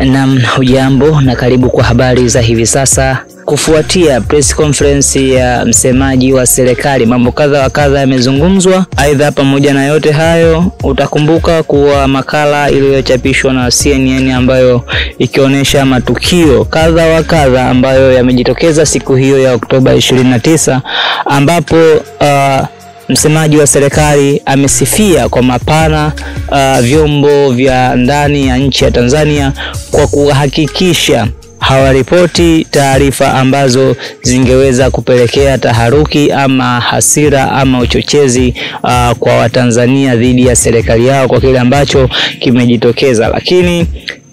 Naam, hujambo na karibu kwa habari za hivi sasa. Kufuatia press conference ya msemaji wa serikali, mambo kadha wa kadha yamezungumzwa. Aidha, pamoja na yote hayo, utakumbuka kuwa makala iliyochapishwa na CNN ambayo ikionyesha matukio kadha wa kadha ambayo yamejitokeza siku hiyo ya Oktoba 29, ambapo msemaji wa serikali amesifia kwa mapana vyombo vya ndani ya nchi ya Tanzania kwa kuhakikisha hawaripoti taarifa ambazo zingeweza kupelekea taharuki ama hasira ama uchochezi kwa Watanzania dhidi ya serikali yao kwa kile ambacho kimejitokeza. Lakini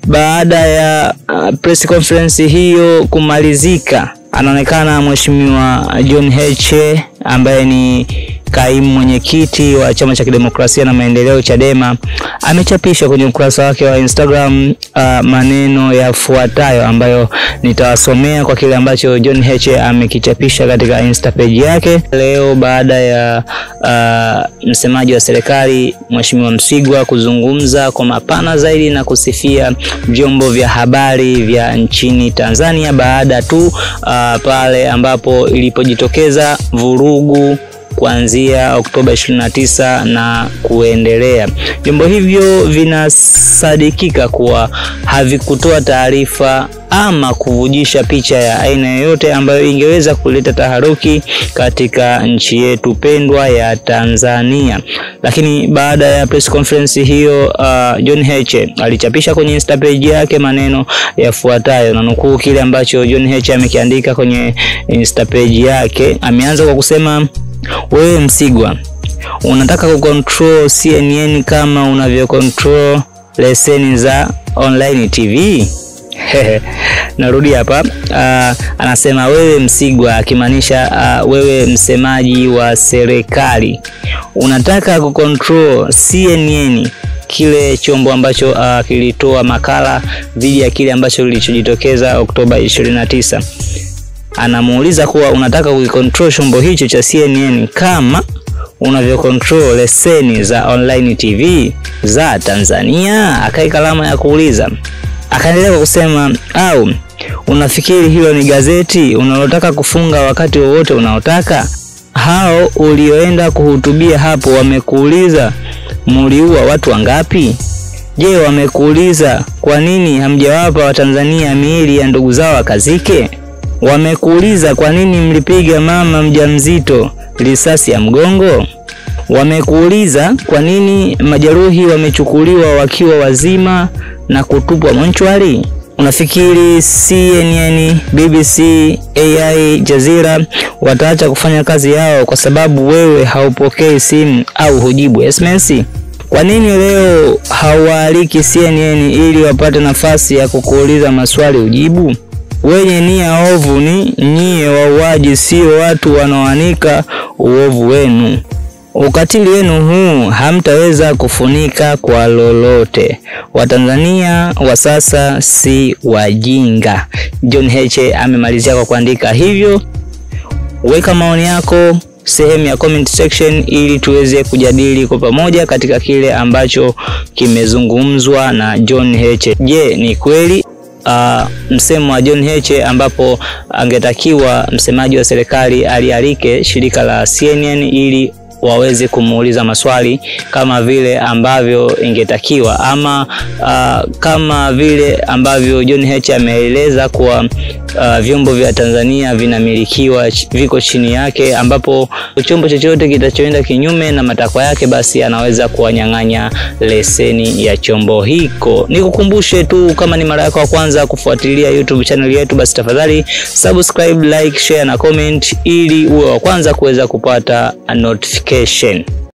baada ya press conference hiyo kumalizika, anaonekana Mheshimiwa John Heche ambaye ni kaimu mwenyekiti wa Chama cha Demokrasia na Maendeleo Chadema amechapisha kwenye ukurasa wake wa Instagram maneno yafuatayo ambayo nitawasomea kwa kile ambacho John Heche amekichapisha katika Insta page yake leo baada ya msemaji wa serikali Mheshimiwa Msigwa kuzungumza kwa mapana zaidi na kusifia vyombo vya habari vya nchini Tanzania baada tu pale ambapo ilipojitokeza vurugu kuanzia Oktoba 29 na kuendelea. Vyombo hivyo vinasadikika kuwa havikutoa taarifa ama kuvujisha picha ya aina yoyote ambayo ingeweza kuleta taharuki katika nchi yetu pendwa ya Tanzania. Lakini baada ya press conference hiyo, John Heche alichapisha kwenye Insta page yake maneno yafuatayo, na nukuu kile ambacho John Heche amekiandika kwenye Insta page yake. Ameanza kwa kusema, wewe Msigwa, unataka kucontrol CNN kama unavyo control leseni za online TV? Narudi hapa, anasema wewe Msigwa, akimaanisha wewe msemaji wa serikali, unataka kucontrol CNN, kile chombo ambacho kilitoa makala dhidi ya kile ambacho kilichojitokeza Oktoba 29. Anamuuliza kuwa unataka kucontrol chombo hicho cha CNN kama unavyo control leseni za online TV za Tanzania? Akaika alama ya kuuliza. Akaendelea kwa kusema, au unafikiri hilo ni gazeti unalotaka kufunga wakati wowote unaotaka? Hao ulioenda kuhutubia hapo wamekuuliza muliua watu wangapi? Je, wamekuuliza kwa nini hamjawapa Watanzania miili ya ndugu zao wakazike? Wamekuuliza kwa nini mlipiga mama mjamzito risasi ya mgongo? Wamekuuliza kwa nini majeruhi wamechukuliwa wakiwa wazima na kutupwa monchwari? Unafikiri CNN, BBC, AI, Jazeera wataacha kufanya kazi yao kwa sababu wewe haupokei simu au hujibu SMS? Kwa nini leo hawaaliki CNN ili wapate nafasi ya kukuuliza maswali ujibu? Wenye nia ovu ni nyie wauaji, sio watu wanaoanika uovu wenu. Ukatili wenu huu hamtaweza kufunika kwa lolote. Watanzania wa sasa si wajinga. John Heche amemalizia kwa kuandika hivyo. Weka maoni yako sehemu ya comment section ili tuweze kujadili kwa pamoja katika kile ambacho kimezungumzwa na John Heche. Je, ni kweli msemo wa John Heche ambapo angetakiwa msemaji wa serikali alialike shirika la CNN ili waweze kumuuliza maswali kama vile ambavyo ingetakiwa, ama kama vile ambavyo John Heche ameeleza kwa vyombo vya Tanzania vinamilikiwa, viko chini yake, ambapo chombo chochote kitachoenda kinyume na matakwa yake basi anaweza kuwanyang'anya leseni ya chombo hiko. Nikukumbushe tu, kama ni mara yako ya kwanza kufuatilia YouTube channel yetu, basi tafadhali subscribe, like, share na comment ili uwe wa kwanza kuweza kupata notification.